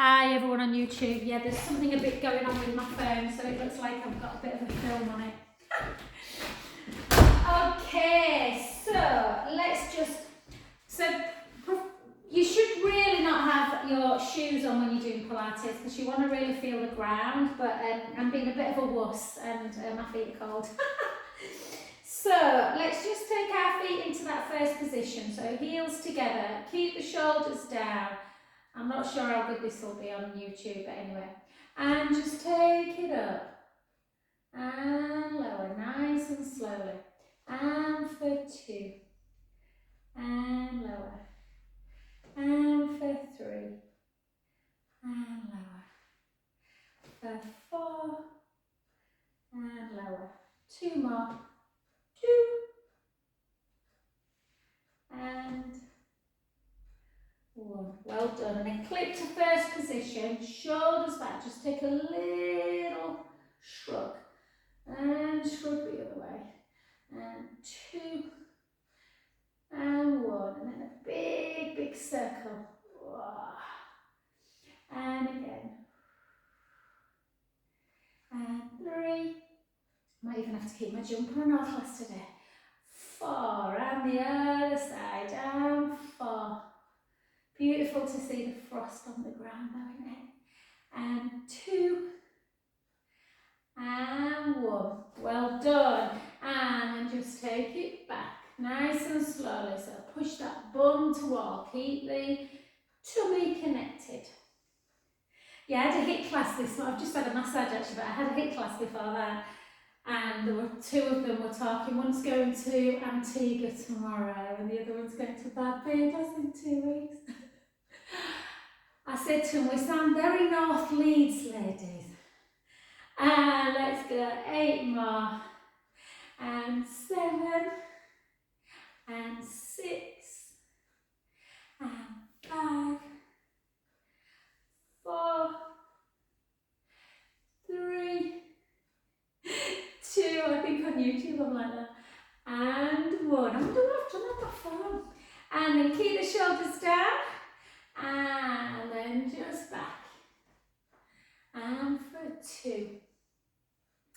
Hi everyone on YouTube. Yeah, there's something a bit going on with my phone, so it looks like I've got a bit of a film on it. Okay, so you should really not have your shoes on when you're doing Pilates because you want to really feel the ground, but I'm being a bit of a wuss and my feet are cold. So let's just take our feet into that first position. So heels together, keep the shoulders down. I'm not sure how good this will be on YouTube, but anyway. And just take it up. And lower, nice and slowly. And for 2. And lower. And for 3. And lower. For 4. And lower. 2 more. 2. And 1. Well done. And then clip to first position, shoulders back. Just take a little shrug. And shrug the other way. And 2. And 1. And then a big, big circle. And again. And 3. Might even have to keep my jumper on our class today. 4. And the other side. And 4. Beautiful to see the frost on the ground though, isn't it? And 2. And 1. Well done. And then just take it back. Nice and slowly. So push that bum to wall. Keep the tummy connected. Yeah, I had a HIIT class this month. I've just had a massage actually, but I had a HIIT class before that. And there were 2 of them were talking. One's going to Antigua tomorrow and the other one's going to Barbados in 2 weeks. I said to them, we sound very North Leeds, ladies. And let's go 8 more. And 7. And 6. And 5. 4. 3. 2. I think on YouTube I'm like that. And 1. I'm doing I've done on my phone. And then keep the shoulders down. And then just back. And for 2.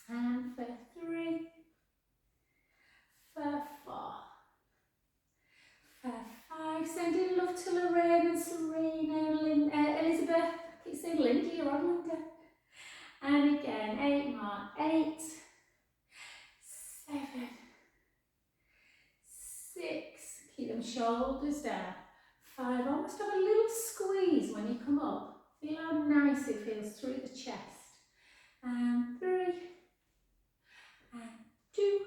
And for 3. For 4. For 5. Sending love to Lorraine and Serena, Elizabeth. I keep saying Linda, you're on Linda. And again, 8 more. 8. 7. 6. Keep them shoulders down. 5. Almost have a little squeeze when you come up. Feel how nice it feels through the chest. And 3. And 2.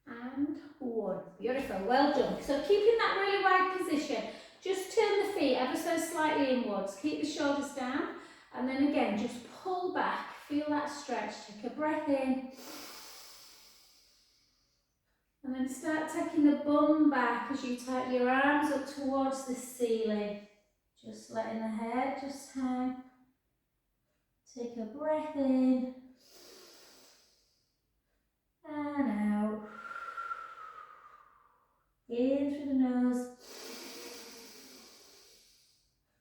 And 1. Beautiful. Well done. So keeping that really wide position. Just turn the feet ever so slightly inwards. Keep the shoulders down. And then again, just pull back. Feel that stretch. Take a breath in. And then start taking the bum back as you tighten your arms up towards the ceiling. Just letting the head just hang. Take a breath in. And out. In through the nose.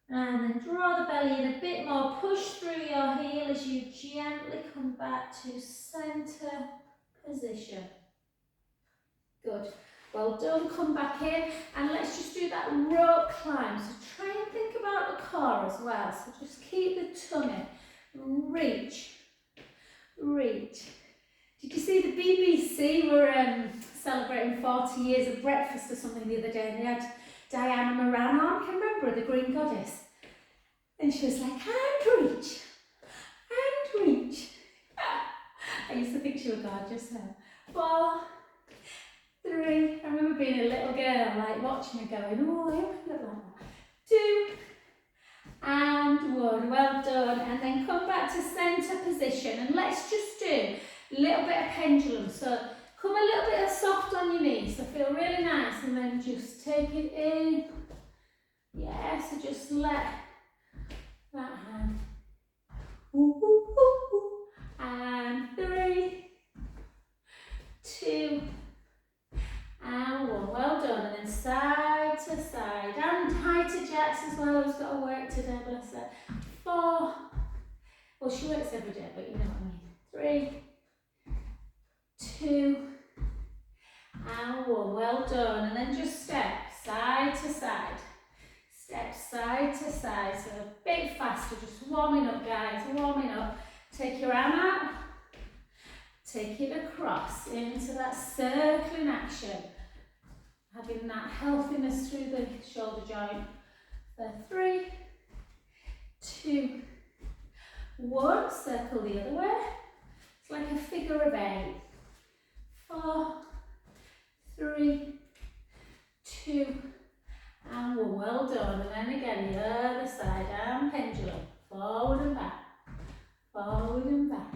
And then draw the belly in a bit more. Push through your heel as you gently come back to centre position. Good. Well done. Come back in and let's just do that rope climb. So try and think about the core as well. So just keep the tummy. Reach. Reach. Did you see the BBC were celebrating 40 years of breakfast or something the other day, and they had Diana Moran on, can you remember, the Green Goddess? And she was like, and reach, and reach. I used to think she was gorgeous then. 4, 3, I remember being a little girl, like watching her going, oh, I hope I look like that. 2, and 1, well done. And then come back to centre position, and let's just do a little bit of pendulum. So come a little bit soft on your knees, so feel really nice, and then just take it in. Yeah, so just let that hand. Ooh, ooh, ooh, ooh. And 3, 2, and 1. Well done. And then side to side. And high to jacks as well, who's got to work today, bless bless her. 4. Well, she works every day, but you know what I mean. 3, 2, and 1. Well done. And then just step side to side. Step side to side. So a bit faster, just warming up, guys, warming up. Take your arm out. Take it across into that circling action. Having that healthiness through the shoulder joint. So 3, 2, 1. Circle the other way. It's like a figure of 8. 4, 3, 2, and 1. Well done. And then again, the other side, and pendulum. Forward and back. Forward and back.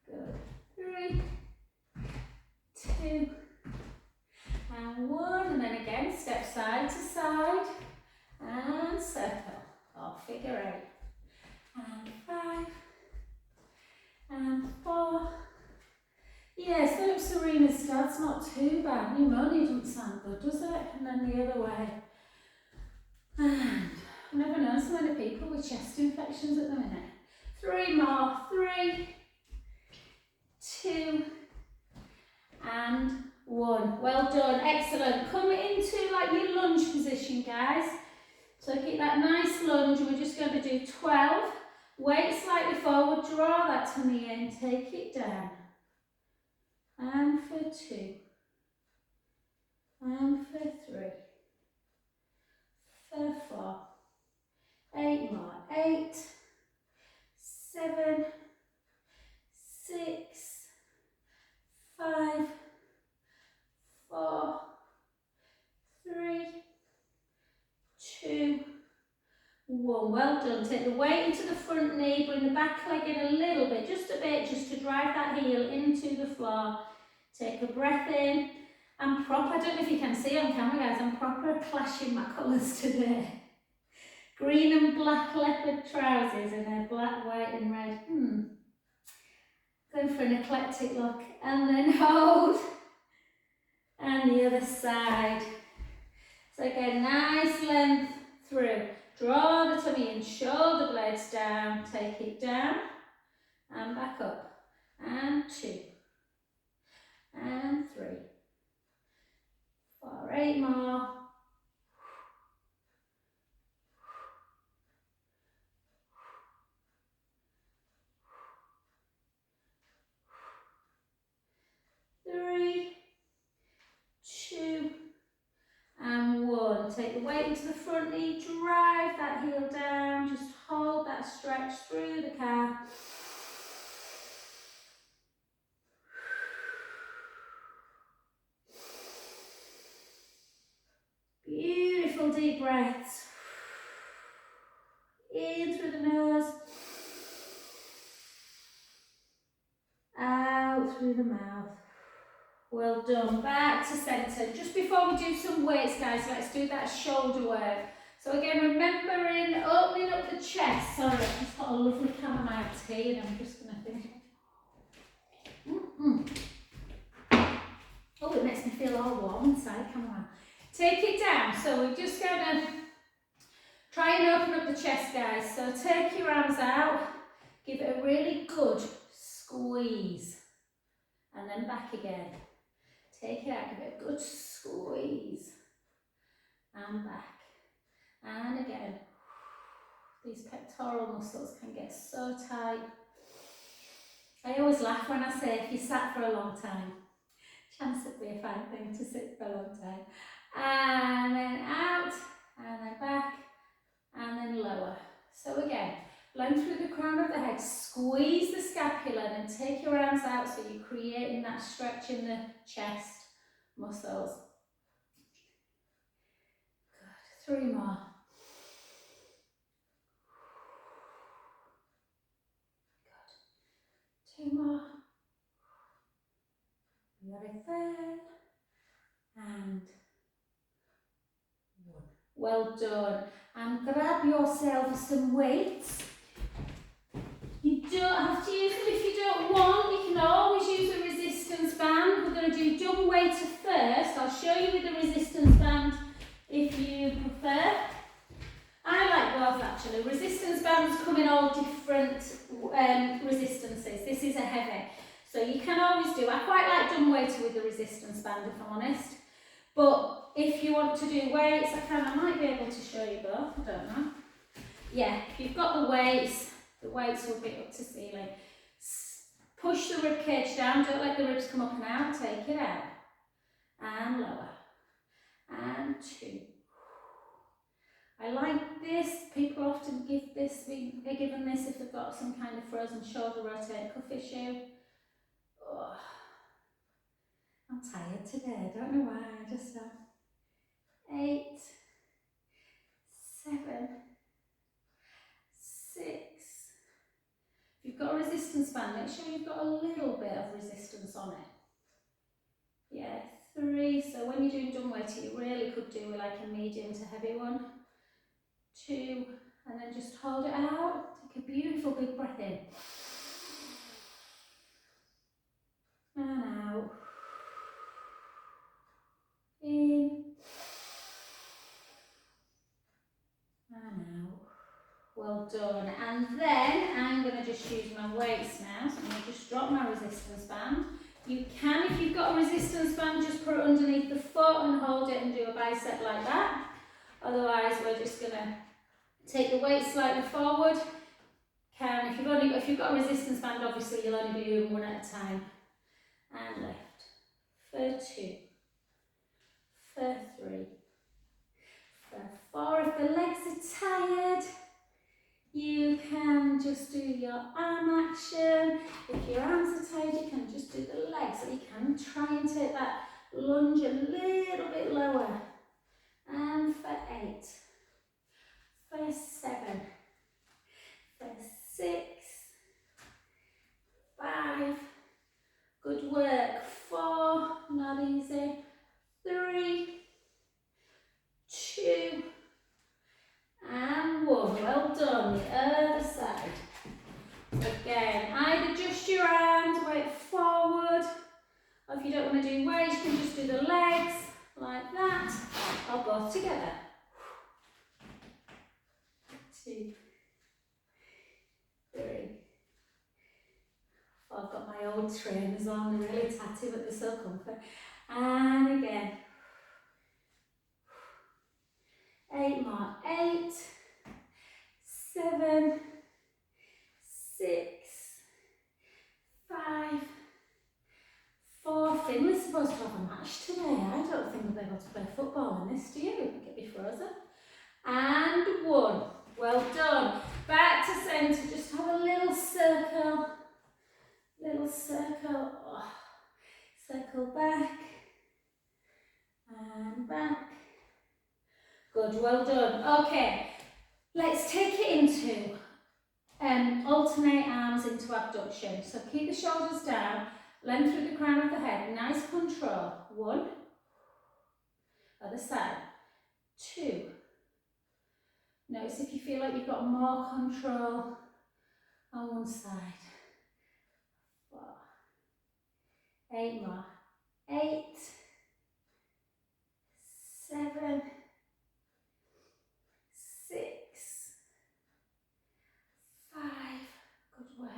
Good. 3, 2, and 1. And then again, step side to side. And circle. Or figure 8. And 5. And 4. Yeah, so Serena's start's not too bad. Pneumonia doesn't sound good, does it? And then the other way. And I've never known so many people with chest infections at the minute. 3 more. 3, 2, and 1. Well done. Excellent. Come into like your lunge position, guys. So keep that nice lunge. We're just going to do 12. Weight slightly forward. Draw that to the end. Take it down. And for 2. And for 3. For 4. 8 more. 8, 7, 6, 5, 4, 3, 2, 1. Well done. Take the weight into the front knee, bring the back leg in a little bit, just a bit, just to drive that heel into the floor. Take a breath in. I'm proper, I don't know if you can see on camera, guys, I'm proper clashing my colours today. Green and black leopard trousers and a black, white and red. Going for an eclectic look. And then hold. And the other side. So again, nice length through. Draw the tummy in, shoulder blades down, take it down, and back up. And 2. And 3. 4, 8 more. And 1. Take the weight into the front knee, drive that heel down, just hold that stretch through the calf. Beautiful deep breaths. In through the nose, out through the mouth. Well done. Back to centre. Just before we do some weights, guys, let's do that shoulder work. So again, remembering opening up the chest. Sorry, I've just got a lovely chamomile tea and I'm just going to think. Oh, it makes me feel all warm inside, chamomile. Take it down. So we're just going to try and open up the chest, guys. So take your arms out. Give it a really good squeeze. And then back again. Take it out, give it a good squeeze. And back. And again. These pectoral muscles can get so tight. I always laugh when I say if you sat for a long time. Chance it'd be a fine thing to sit for a long time. And then out. And then back. And then lower. So again. Length through the crown of the head, squeeze the scapula and take your arms out so you're creating that stretch in the chest muscles. Good. 3 more. Good. 2 more. Very good. And 1. Well done. And grab yourself some weights. You don't have to use them if you don't want. You can always use a resistance band. We're going to do dumb weighter first. I'll show you with the resistance band if you prefer. I like both actually. Resistance bands come in all different resistances. This is a heavy. So you can always do, I quite like dumb weighter with the resistance band if I'm honest. But if you want to do weights, I might be able to show you both, I don't know. Yeah, if you've got the weights will be up to ceiling. Push the rib cage down, don't let the ribs come up and out, take it out. And lower. And 2. I like this. People often give this, they're given this if they've got some kind of frozen shoulder rotator cuff issue. Oh, I'm tired today, I don't know why, I just have 8, 7, 6. If you've got a resistance band, make sure you've got a little bit of resistance on it. Yeah, 3. So when you're doing dumb weighter, you really could do like a medium to heavy one. 2, and then just hold it out. Take a beautiful big breath in. And out. In. And out. Well done. And then I'm going to just use my weights now. So I'm going to just drop my resistance band. You can, if you've got a resistance band, just put it underneath the foot and hold it and do a bicep like that. Otherwise, we're just going to take the weight slightly forward. If you've got a resistance band, obviously you'll only be doing one at a time. And lift. For 2. For 3. For 4. If the legs are tired, you can just do your arm action. If your arms are tired, you can just do the legs. So you can try and take that lunge a little bit lower. And for 8. For 7. For 6. 5. Good work. 4. Not easy. 3. 2. And 1. Well done. The other side. Again, either just your arms, weight forward, or if you don't want to do weights, you can just do the legs like that, or both together. 2, 3. Oh, I've got my old trainers on, they're really tatty, but they're so comfy. And again. 8 more. 8, 7, 6, 5, 4. Finley's supposed to have a match today. I don't think they'll be able to play football in this, do you? Get me frozen. And 1. Well done. Back to centre. Just have a little circle. Little circle. Oh. Circle back. And back. Good, well done. Okay, let's take it into alternate arms into abduction. So keep the shoulders down, length through the crown of the head, nice control. 1, other side. 2. Notice if you feel like you've got more control on one side. 4. 8 more. 8, 7, 6, 5, good work.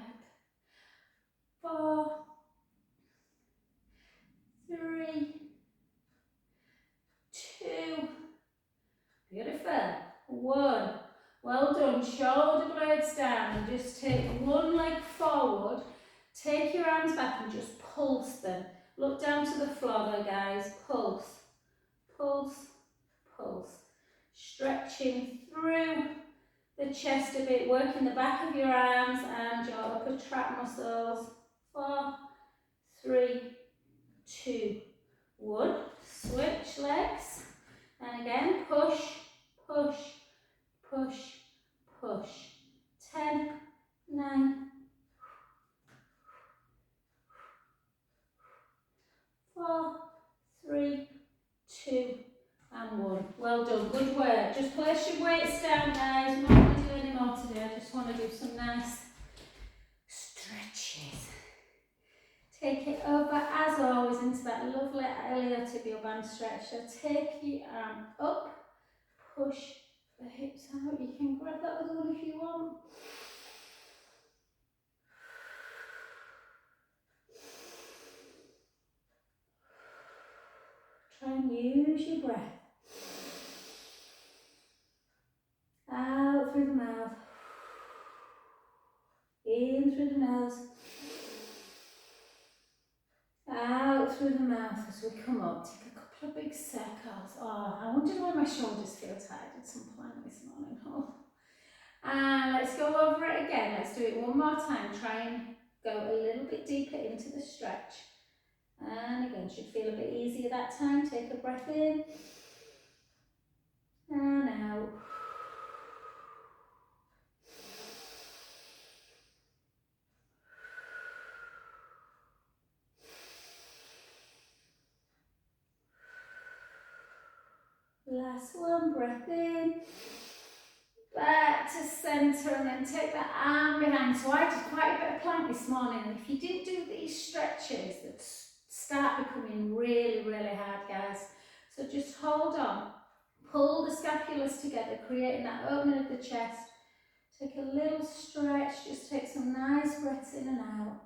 4, 3, 2, beautiful. 1, well done. Shoulder blades down and just take one leg forward. Take your arms back and just pulse them. Look down to the floor there, guys. Pulse, pulse, pulse. Stretching through the chest a bit, working the back of your arms and your upper trap muscles. 4, 3, 2, 1. Switch legs. And again, push, push, push, push. 10, 9, 4, 3, 2, and 1. Well done, good work. Just place your weights down, guys. I'm not going to do any more today. I just want to do some nice stretches. Take it over, as always, into that lovely iliotibial band stretch. So take your arm up, push, the hips out. You can grab that other one if you want. Try and use your breath. Out through the mouth. In through the nose. Out through the mouth as we come up. Take a couple of big circles. Oh, I wondered why my shoulders feel tired at some point this morning. Oh. And let's go over it again. Let's do it one more time. Try and go a little bit deeper into the stretch. And again, should feel a bit easier that time. Take a breath in. And out. Last one, breath in. Back to centre and then take that arm behind. So I did quite a bit of plank this morning. And if you didn't do these stretches that start becoming really, really hard, guys. So just hold on. Pull the scapulas together, creating that opening of the chest. Take a little stretch. Just take some nice breaths in and out.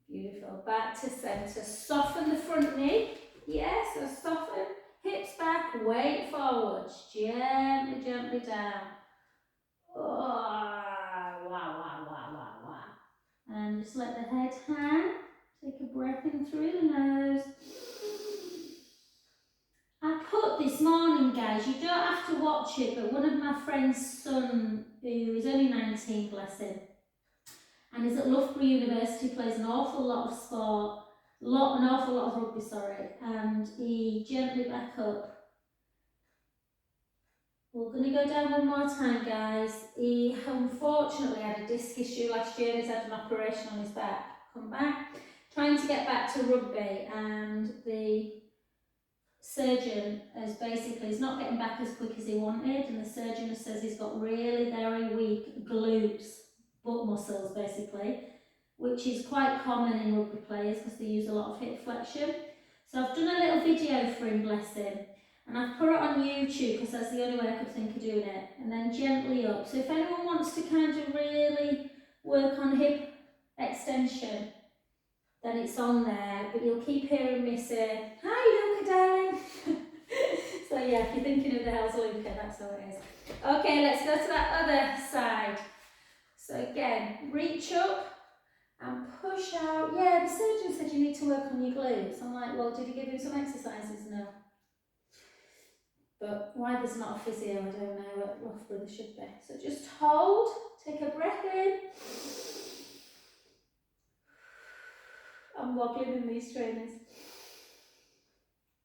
Beautiful. Back to centre. Soften the front knee. Yes, so soften. Hips back, weight forwards. Gently, gently down. Oh, wow, wow, wow, wow, wow. And just let the head hang. Take a breath in through the nose. I put this morning, guys, you don't have to watch it, but one of my friend's son, who is only 19, bless him, and is at Loughborough University, plays an awful lot of sport, an awful lot of rugby, sorry, and he gently back up. We're going to go down one more time, guys. He unfortunately had a disc issue last year. He's had an operation on his back. Come back, trying to get back to rugby, and the surgeon is not getting back as quick as he wanted, and the surgeon says he's got really very weak glutes, butt muscles basically, which is quite common in rugby players because they use a lot of hip flexion. So I've done a little video for him, bless him, and I've put it on YouTube because that's the only way I could think of doing it, and then gently up. So if anyone wants to kind of really work on hip extension, then it's on there, but you'll keep hearing me say, "Hi Luca darling." So yeah, if you're thinking of the hell's Luca, that's how it is. Okay, let's go to that other side. So again, reach up and push out. Yeah, the surgeon said you need to work on your glutes. I'm like, well, did he give you some exercises? No. But why there's not a physio, I don't know. At Loughborough there should be. So just hold, take a breath in. I'm wobbling in these trainers.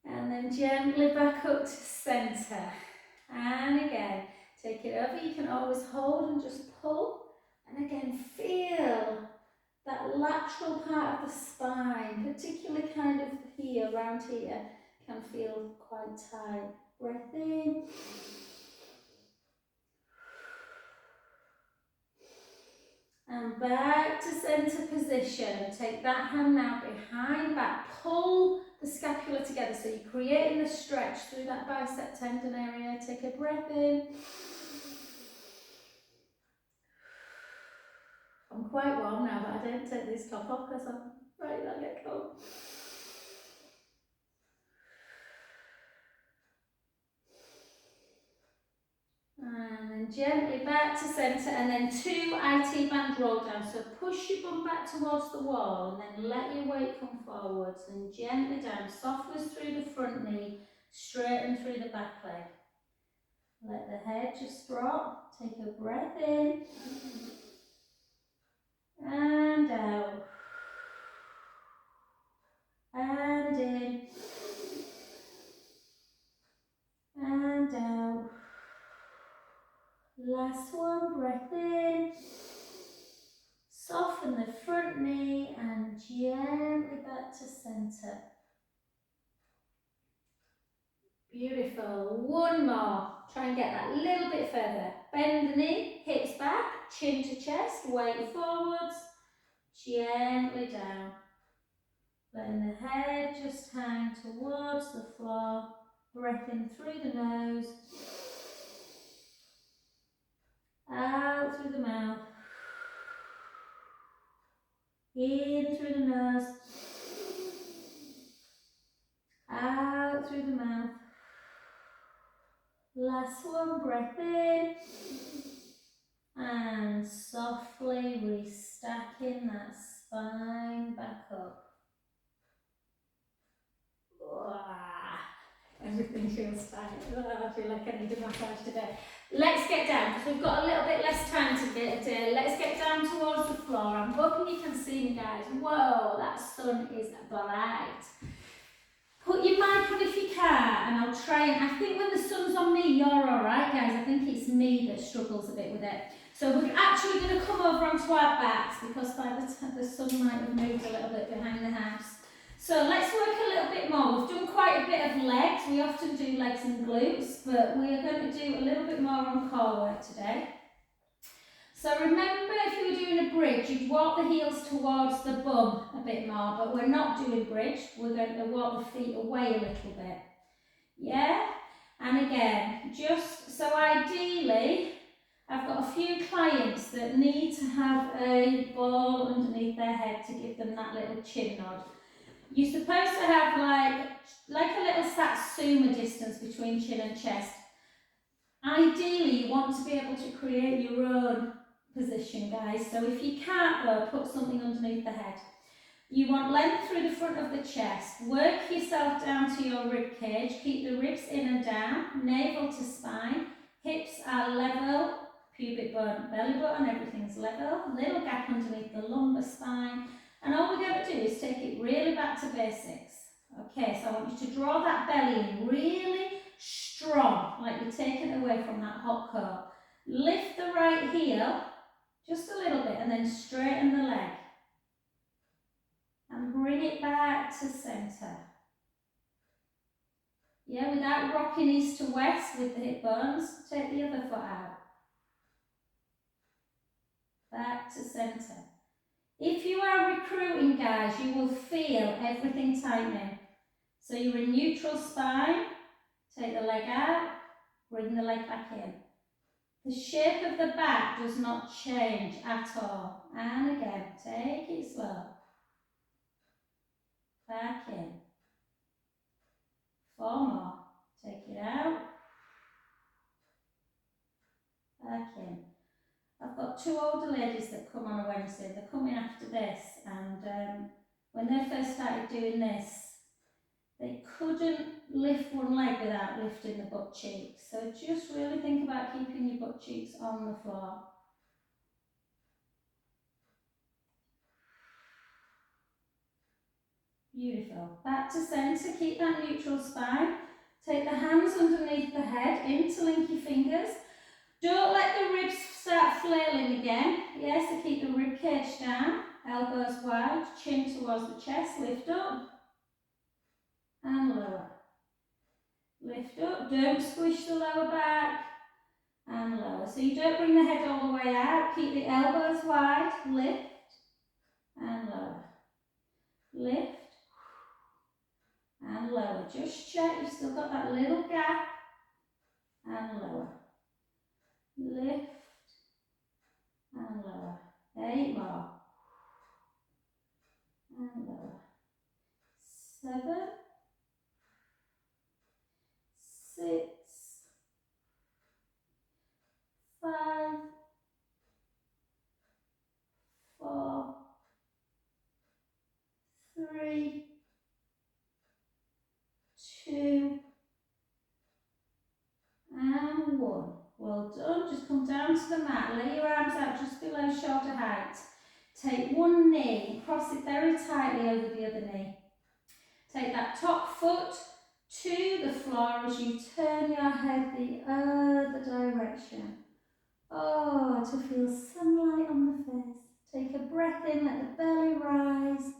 And then gently back up to centre. And again, take it over. You can always hold and just pull. And again, feel that lateral part of the spine, particularly kind of here, around here, can feel quite tight. Breath in. And back to centre position. Take that hand now behind back. Pull the scapula together so you're creating the stretch through that bicep tendon area. Take a breath in. I'm quite warm now, but I don't take this top off because I'm afraid I'll get cold. And then gently back to centre, and then 2 IT band roll down. So push your bum back towards the wall and then let your weight come forwards and gently down. Softness through the front knee, straighten through the back leg. Let the head just drop. Take a breath in and out. And in and out. Last one, breath in. Soften the front knee and gently back to centre. Beautiful. One more. Try and get that little bit further. Bend the knee, hips back, chin to chest, weight forwards, gently down. Letting the head just hang towards the floor. Breath in through the nose, out through the mouth, in through the nose, out through the mouth. Last one, breath in, and softly restacking that spine back up. Everything feels tight. I feel like I need a massage today. Let's get down, because we've got a little bit less time to get to. Let's get down towards the floor. I'm hoping you can see me, guys. Whoa, that sun is bright. Put your mic on if you can, and I'll try and, I think when the sun's on me, you're alright, guys. I think it's me that struggles a bit with it. So we're actually going to come over onto our backs, because by the time the sun might have moved a little bit behind the house. So let's work a little bit more. We've done quite a bit of legs. We often do legs and glutes, but we are going to do a little bit more on core work today. So remember, if you were doing a bridge, you'd walk the heels towards the bum a bit more, but we're not doing bridge. We're going to walk the feet away a little bit. Yeah? And again, just so ideally, I've got a few clients that need to have a ball underneath their head to give them that little chin nod. You're supposed to have like a little satsuma distance between chin and chest. Ideally, you want to be able to create your own position, guys. So if you can't, though, put something underneath the head. You want length through the front of the chest. Work yourself down to your rib cage. Keep the ribs in and down, navel to spine. Hips are level, pubic bone, belly button, everything's level. Little gap underneath the lumbar spine. And all we're going to do is take it really back to basics. Okay, so I want you to draw that belly in really strong, like you're taking it away from that hot coat. Lift the right heel just a little bit and then straighten the leg. And bring it back to centre. Yeah, without rocking east to west with the hip bones, take the other foot out. Back to centre. If you are recruiting, guys, you will feel everything tightening. So you're in neutral spine, take the leg out, bring the leg back in. The shape of the back does not change at all. And again, take it slow. Back in. 4 more. Take it out. Back in. I've got 2 older ladies that come on a Wednesday. They're coming after this, and when they first started doing this, they couldn't lift one leg without lifting the butt cheeks. So just really think about keeping your butt cheeks on the floor. Beautiful. Back to centre, keep that neutral spine. Take the hands underneath the head, interlink your fingers. Don't let the ribs start flailing again. Yes, so keep the rib cage down, elbows wide, chin towards the chest, lift up and lower. Lift up, don't squish the lower back and lower. So you don't bring the head all the way out, keep the elbows wide, lift and lower. Lift and lower. Just check you've still got that little gap and lower. Lift and lower. 8 more. And lower. 7, 6, 5, 4, 3, 2, and 1. Well done. Just come down to the mat. Lay your arms out just below shoulder height. Take one knee, cross it very tightly over the other knee. Take that top foot to the floor as you turn your head the other direction. Oh, to feel sunlight on the face. Take a breath in, let the belly rise.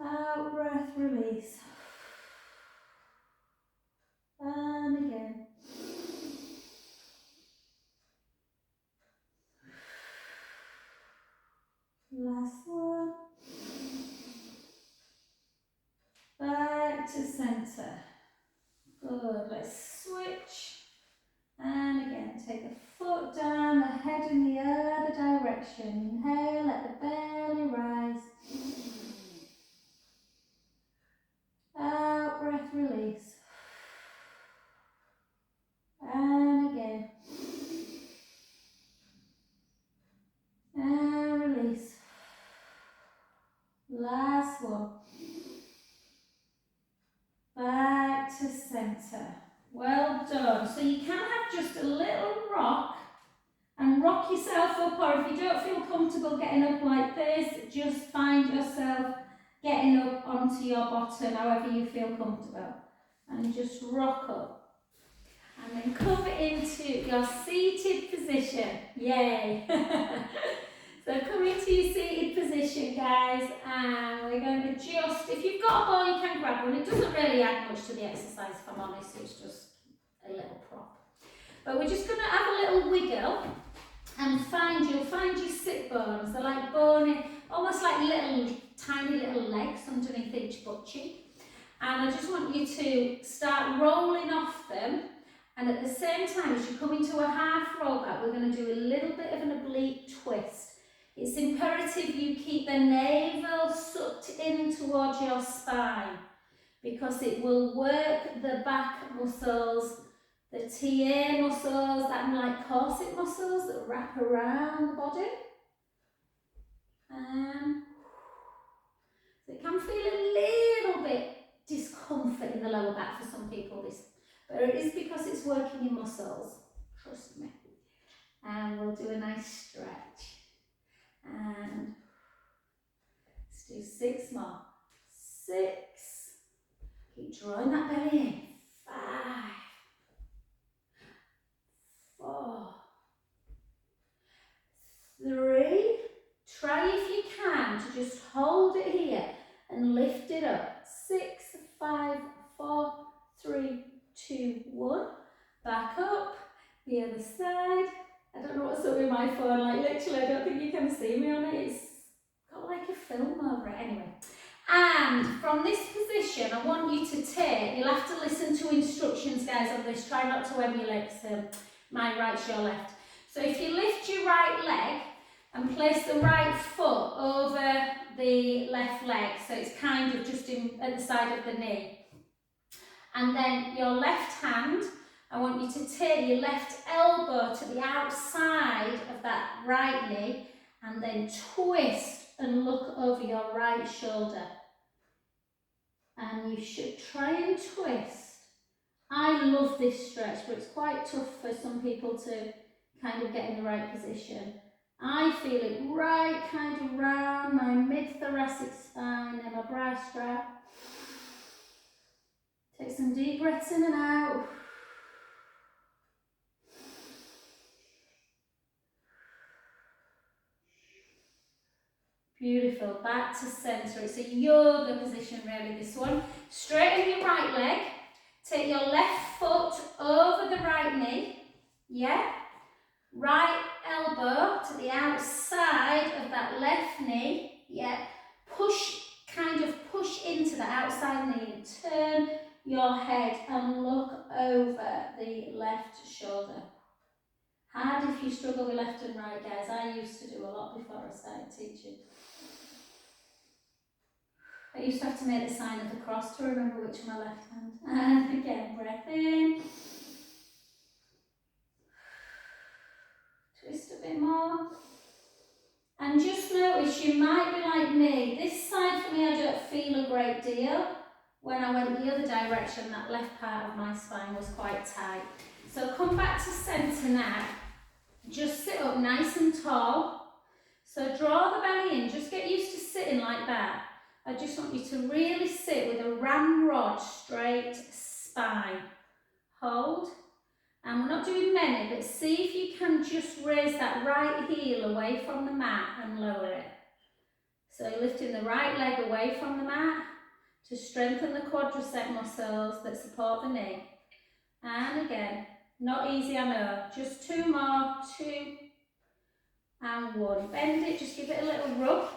Out breath, release. to centre. Good, let's switch. And again, take the foot down, the head in the other direction. Inhale, let the belly rise. Out breath, release. And again. And release. Last one. Back to centre. Well done. So you can have just a little rock and rock yourself up, or if you don't feel comfortable getting up like this, just find yourself getting up onto your bottom, however you feel comfortable. And just rock up. And then come into your seated position. Yay! So come into your seated position, guys, and we're going to just, if you've got a ball, you can grab one. It doesn't really add much to the exercise, if I'm honest, it's just a little prop. But we're just going to have a little wiggle and you'll find your sit bones. They're like bony, almost like little, tiny little legs underneath each butt cheek. And I just want you to start rolling off them. And at the same time, as you come into a half roll back, we're going to do a little bit of an oblique twist. It's imperative you keep the navel sucked in towards your spine because it will work the back muscles, the TA muscles, that like corset muscles that wrap around the body. So it can feel a little bit discomfort in the lower back for some people, but it is because it's working your muscles, trust me. And we'll do a nice stretch. And let's do 6 more. 6. Keep drawing that belly in. 5, 4, 3. Try if you can to just hold it here and lift it up. 6, 5, 4, 3, 2, 1. Back up. The other side. I don't know what's up with my phone, like literally I don't think you can see me on it, it's got like a film over it anyway. And from this position I want you to take, you'll have to listen to instructions guys on this, try not to emulate my right's your left. So if you lift your right leg and place the right foot over the left leg, so it's kind of just at the side of the knee. And then your left hand, I want you to take your left elbow to the outside of that right knee and then twist and look over your right shoulder. And you should try and twist. I love this stretch, but it's quite tough for some people to kind of get in the right position. I feel it right kind of round my mid-thoracic spine and my brow strap. Take some deep breaths in and out. Beautiful, back to centre. It's a yoga position really, this one. Straighten your right leg. Take your left foot over the right knee. Yeah. Right elbow to the outside of that left knee. Yeah. Kind of push into the outside knee and turn your head and look over the left shoulder. Hard if you struggle with left and right, guys. I used to do a lot before I started teaching. I used to have to make the sign of the cross to remember which was my left hand. And again, breath in. Twist a bit more. And just notice, you might be like me. This side for me, I don't feel a great deal. When I went the other direction, that left part of my spine was quite tight. So come back to centre now. Just sit up nice and tall. So draw the belly in. Just get used to sitting like that. I just want you to really sit with a ramrod straight spine. Hold. And we're not doing many, but see if you can just raise that right heel away from the mat and lower it. So lifting the right leg away from the mat to strengthen the quadricep muscles that support the knee. And again, not easy I know, just 2 more, 2 and 1. Bend it, just give it a little rub.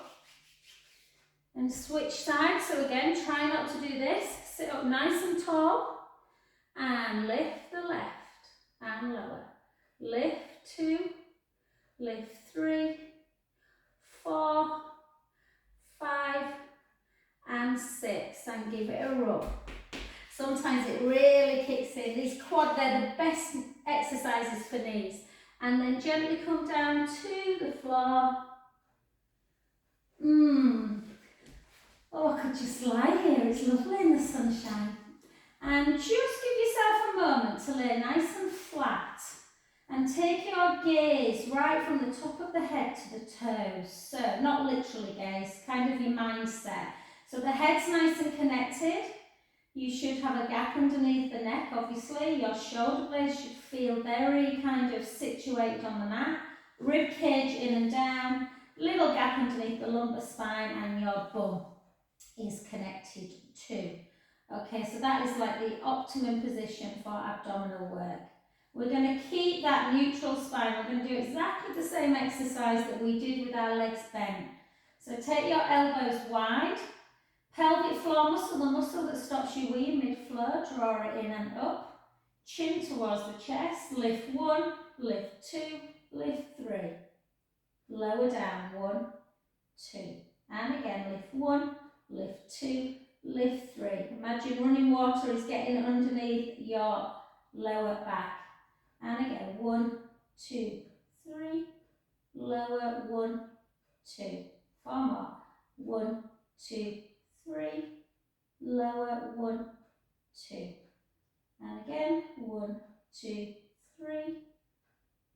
And switch sides. So again, try not to do this. Sit up nice and tall and lift the left and lower. Lift 2, lift 3, 4, 5 and 6, and give it a rub. Sometimes it really kicks in. These quad, they're the best exercises for knees. And then gently come down to the floor. Oh, I could just lie here. It's lovely in the sunshine. And just give yourself a moment to lay nice and flat. And take your gaze right from the top of the head to the toes. So, not literally gaze, kind of your mindset. So the head's nice and connected. You should have a gap underneath the neck, obviously. Your shoulder blades should feel very kind of situated on the mat. Rib cage in and down. Little gap underneath the lumbar spine, and your bum is connected too. Okay, so that is like the optimum position for abdominal work. We're going to keep that neutral spine. We're going to do exactly the same exercise that we did with our legs bent. So take your elbows wide. Pelvic floor muscle, the muscle that stops you weeing mid-flow, draw it in and up. Chin towards the chest. Lift 1, lift 2, lift 3. Lower down, 1, 2. And again, lift 1, lift 2, lift 3. Imagine running water is getting underneath your lower back. And again, 1, 2, 3. Lower, 1, 2. 4 more. 1, 2, 3. Lower, 1, 2. And again, 1, 2, 3.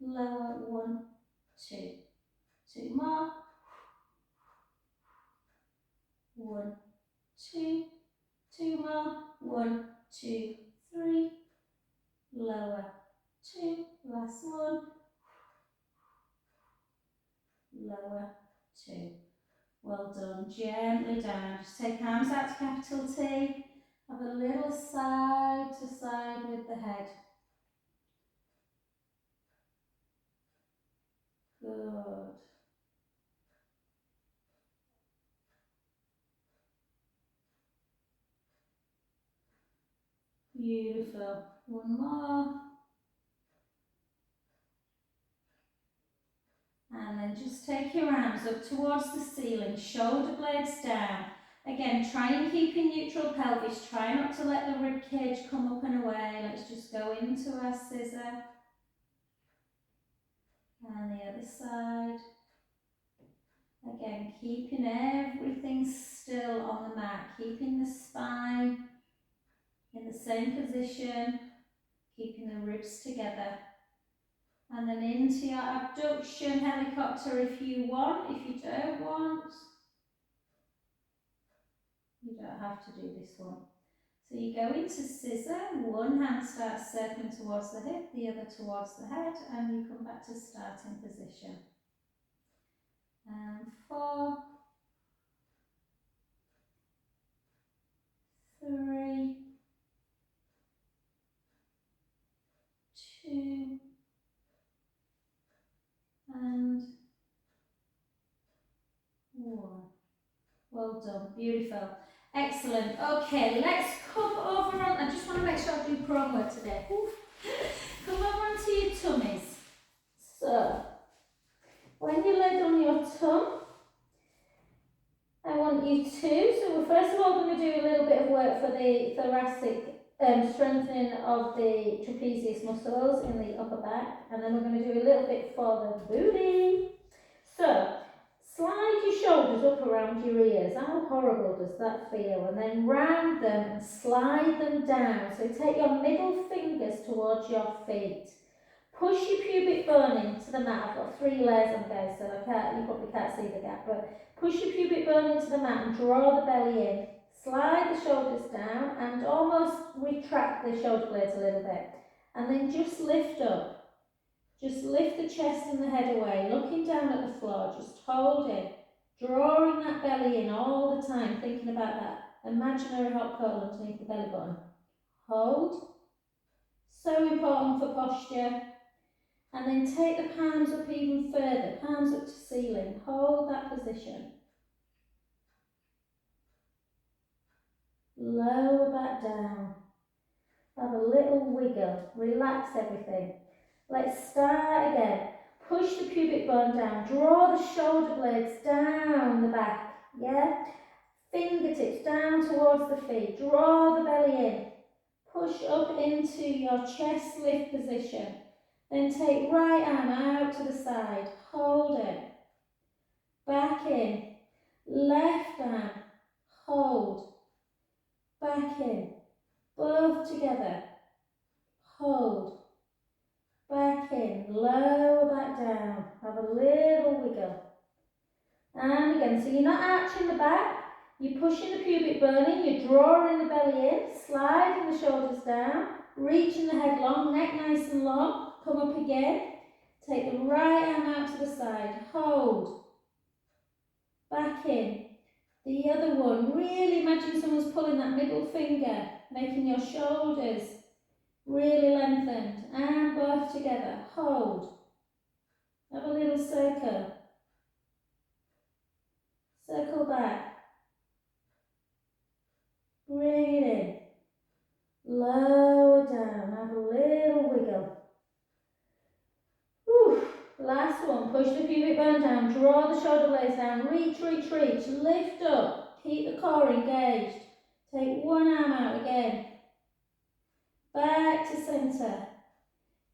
Lower, 1, 2. 2 more. 1, 2. 2 more. 1, 2, 3. Lower, 2. Last one. Lower, 2. Well done. Gently down. Just take arms out to capital T. Have a little side to side with the head. Good. Beautiful. One more. And then just take your arms up towards the ceiling, shoulder blades down. Again, try and keep your neutral pelvis. Try not to let the rib cage come up and away. Let's just go into our scissor. And the other side. Again, keeping everything still on the mat, keeping the spine in the same position, keeping the ribs together. And then into your abduction helicopter if you want. If you don't want, you don't have to do this one. So you go into scissor, one hand starts circling towards the hip, the other towards the head, and you come back to starting position. And 4, 3, 2, and 1. Well done, beautiful. Excellent. Okay, let's come over on, I just want to make sure I do prone work today. Oof. Come over onto your tummies. So, when you lay on your tum, I want you to, so we're first of all going to do a little bit of work for the thoracic, strengthening of the trapezius muscles in the upper back, and then we're going to do a little bit for the booty. So, slide your shoulders up around your ears. How horrible does that feel? And then round them and slide them down. So take your middle fingers towards your feet. Push your pubic bone into the mat. I've got 3 layers on there, so you probably can't see the gap, but push your pubic bone into the mat and draw the belly in. Slide the shoulders down and almost retract the shoulder blades a little bit. And then just lift up. Just lift the chest and the head away, looking down at the floor, just holding, drawing that belly in all the time, thinking about that imaginary hot coal underneath the belly button. Hold. So important for posture. And then take the palms up even further, palms up to ceiling. Hold that position. lower back down. Have a little wiggle, relax everything. Let's start again. Push the pubic bone down, draw the shoulder blades down the back, yeah? Fingertips down towards the feet, draw the belly in. Push up into your chest lift position. Then take right arm out to the side, hold it. Back in, left arm, hold. Back in, both together, hold. Back in, lower back down, have a little wiggle. And again, so you're not arching the back, you're pushing the pubic bone in, you're drawing the belly in, sliding the shoulders down, reaching the head long, neck nice and long, come up again. Take the right arm out to the side, hold. Back in. The other one, really imagine someone's pulling that middle finger, making your shoulders really lengthened, and both together, hold. Have a little circle. Circle back. Bring it in. Lower down. Have a little wiggle. Whew. Last one. Push the pubic bone down. Draw the shoulder blades down. Reach, reach, reach. Lift up. Keep the core engaged. Take one arm out again. Back to centre.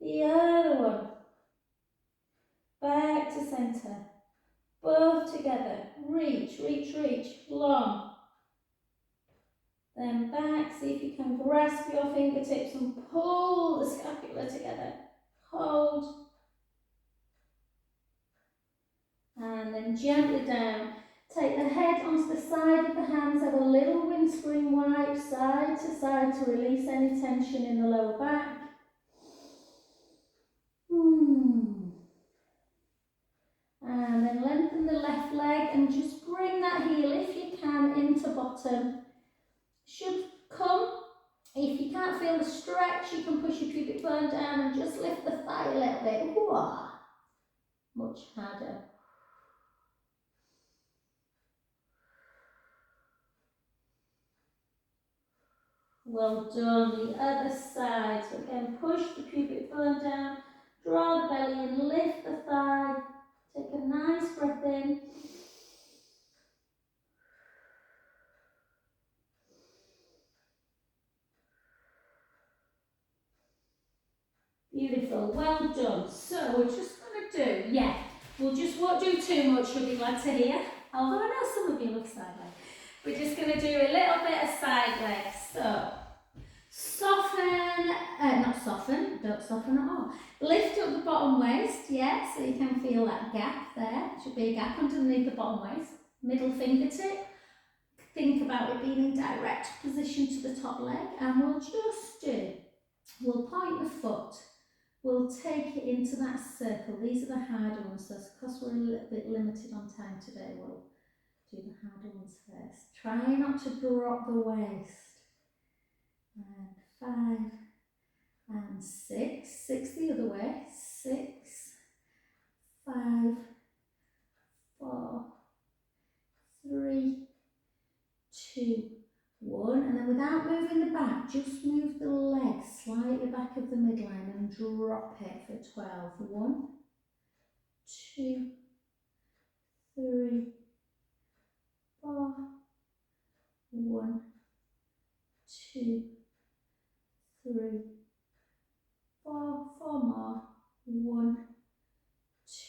The other one. Back to centre. Both together. Reach, reach, reach. Long. Then back, see if you can grasp your fingertips and pull the scapula together. Hold. And then gently down. Take the head onto the side of the hands, have a little windscreen wipe side to side to release any tension in the lower back. And then lengthen the left leg and just bring that heel, if you can, into bottom. Should come. If you can't feel the stretch, you can push your pubic bone down and just lift the thigh a little bit. Whoa. Much harder. Well done. The other side. So again, push the pubic bone down, draw the belly in, lift the thigh. Take a nice breath in. Beautiful, well done. So we're just going to do, won't do too much, you'll be glad to hear. Although I know some of you love side leg. We're just going to do a little bit of side leg. So, don't soften at all. Lift up the bottom waist, yeah, so you can feel that gap there. Should be a gap underneath the bottom waist. Middle fingertip. Think about it being in direct position to the top leg, and we'll point the foot. We'll take it into that circle. These are the harder ones, so because we're a little bit limited on time today, we'll do the harder ones first. Try not to drop the waist. And 5 and 6. 6 the other way. 6, 5, 4, 3, 2, 1. And then without moving the back, just move the leg slightly back of the midline and drop it for 12. 1, 2, 3, 4, 1, 2, 3, 4, 4 more. 1,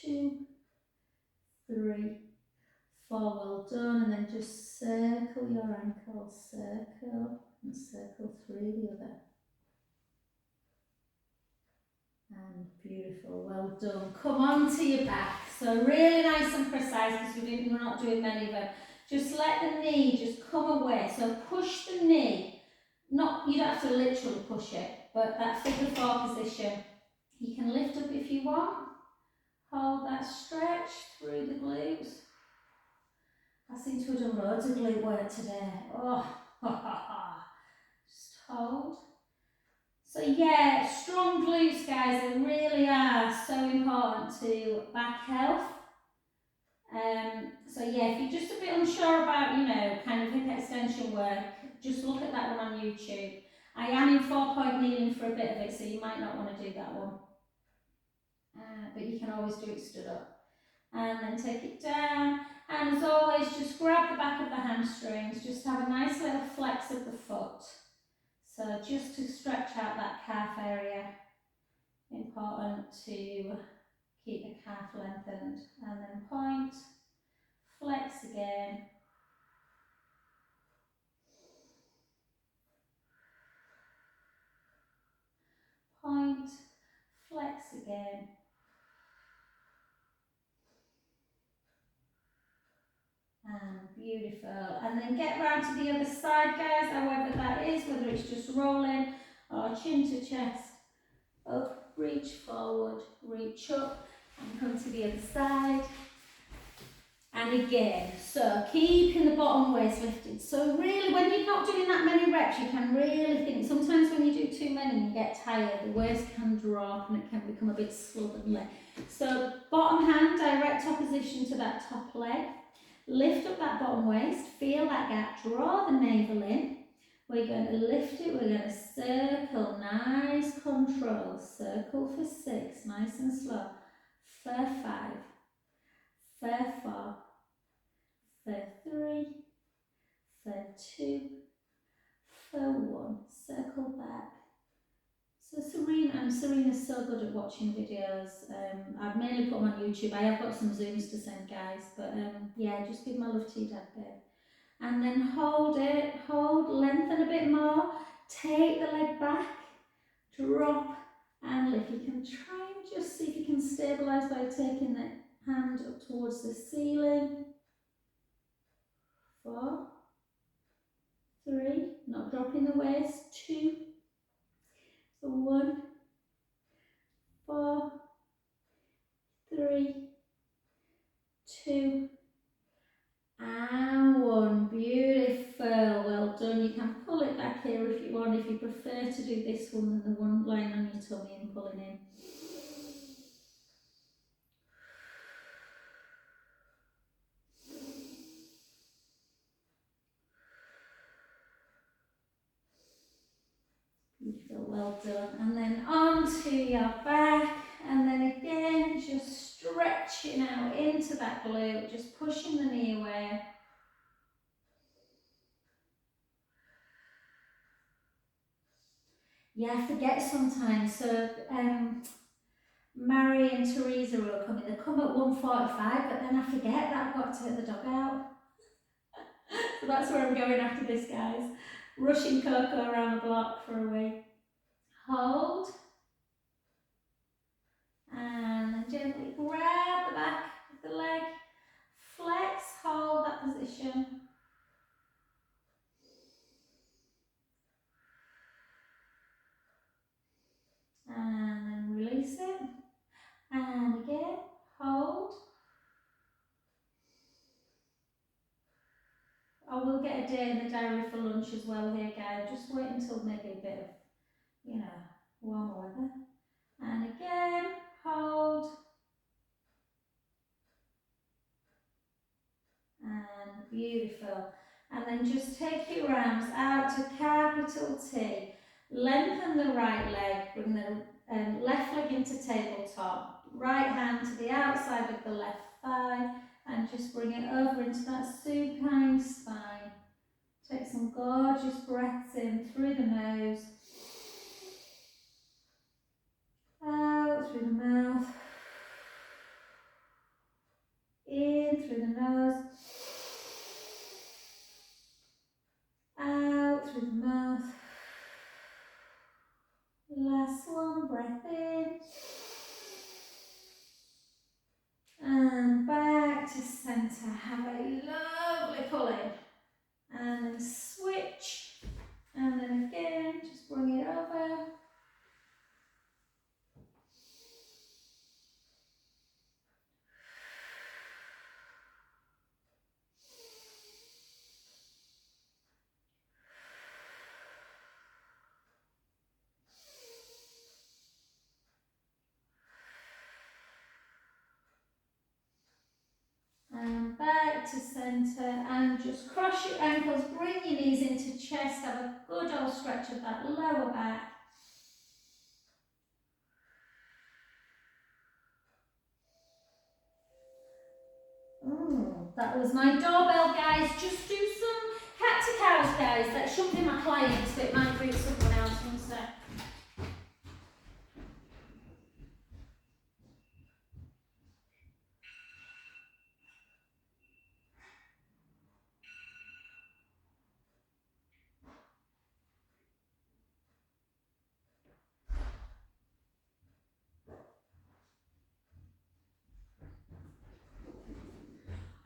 2, 3, 4. Well done. And then just circle your ankle, circle and circle through the other. And beautiful, well done. Come on to your back. So really nice and precise, because we're not doing many of them. Just let the knee just come away. So push the knee. You don't have to literally push it, but that figure 4 position. You can lift up if you want. Hold that stretch through the glutes. I seem to have done loads of glute work today. Oh, just hold. So yeah, strong glutes, guys, they really are so important to back health. So yeah, if you're just a bit unsure about, kind of hip extension work, just look at that one on YouTube. I am in 4-point kneeling for a bit of it, so you might not want to do that one. But you can always do it stood up. And then take it down. And as always, just grab the back of the hamstrings. Just have a nice little flex of the foot. So just to stretch out that calf area. Important to keep the calf lengthened. And then point, flex again. Point, flex again. And beautiful. And then get round to the other side, guys, however that is, whether it's just rolling or chin to chest. Up, reach forward, reach up, and come to the other side. And again, so keeping the bottom waist lifted. So really, when you're not doing that many reps, you can really think, sometimes when you do too many, you get tired, the waist can drop and it can become a bit slovenly. So bottom hand, direct opposition to that top leg. Lift up that bottom waist, feel that gap, draw the navel in. We're going to lift it, we're going to circle, nice control, circle for 6, nice and slow, for 5, for 4, for 3, for 2, for 1, circle back. So Serena's so good at watching videos. I've mainly put them on YouTube. I have got some Zooms to send, guys, but yeah, just give my love to your dad, babe. And then hold it, hold, lengthen a bit more, take the leg back, drop and lift. You can try and just see if you can stabilise by taking the hand up towards the ceiling. 4, 3, not dropping the waist, 2, so 1, 4, 3, 2, and 1. Beautiful, well done. You can pull it back here if you want, if you prefer to do this one than the one lying on your tummy and pulling in. Beautiful, well done. And then onto your back, and then again, just stretching out into that glute, just pushing the knee away. Yeah, I forget sometimes. So Mary and Teresa will come in. They come at 1:45, but then I forget that I've got to take the dog out. So that's where I'm going after this, guys. Rushing Coco around the block for a week. Hold. And then gently grab the back of the leg. Flex, hold that position. And then release it. And again, hold. I will get a day in the diary for lunch as well here, guys. Just wait until maybe a bit of, you know, warmer weather. And again, hold. And beautiful. And then just take your arms out to capital T. Lengthen the right leg, bring the left leg into tabletop. Right hand to the outside of the left thigh and just bring it over into that supine spine. Take some gorgeous breaths in through the nose, out through the mouth, in through the nose, out through the mouth. Last one, breath in. And back to centre. Have a lovely pull in. And then switch. And then again, just bring it over. back to centre, and just cross your ankles, bring your knees into chest, have a good old stretch of that lower back. That was my doorbell, guys. Just do some cat to cows, guys. That shouldn't be my clients, but it might be someone else. One sec.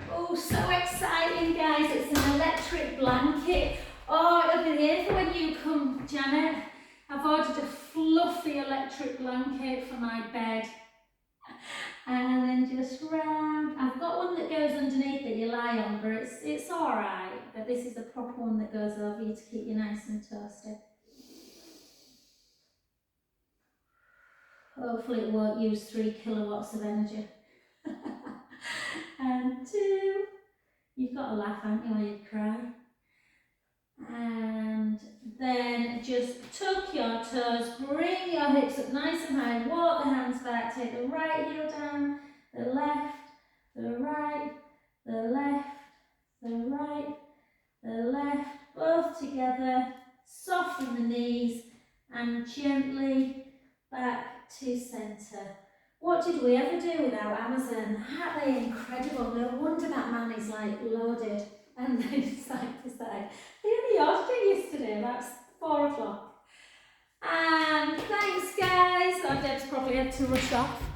Oh, so exciting, guys. It's an electric blanket. Oh, it'll be here for when you come, Janet. I've ordered a fluffy electric blanket for my bed. And then just round. I've got one that goes underneath that you lie on, but it's alright. But this is the proper one that goes over you to keep you nice and toasty. Hopefully it won't use 3 kilowatts of energy. And 2. You've got to laugh, haven't you, or you'd cry. And then just tuck your toes, bring your hips up nice and high, walk the hands back, take the right heel down, the left, the right, the left, the right, the left, both together, soften the knees and gently back to centre. What did we ever do without Amazon? Aren't they incredible? No wonder that man is like loaded and then side to side. They only ordered it yesterday, that's 4 o'clock. And thanks guys, our Deb's probably had to rush off.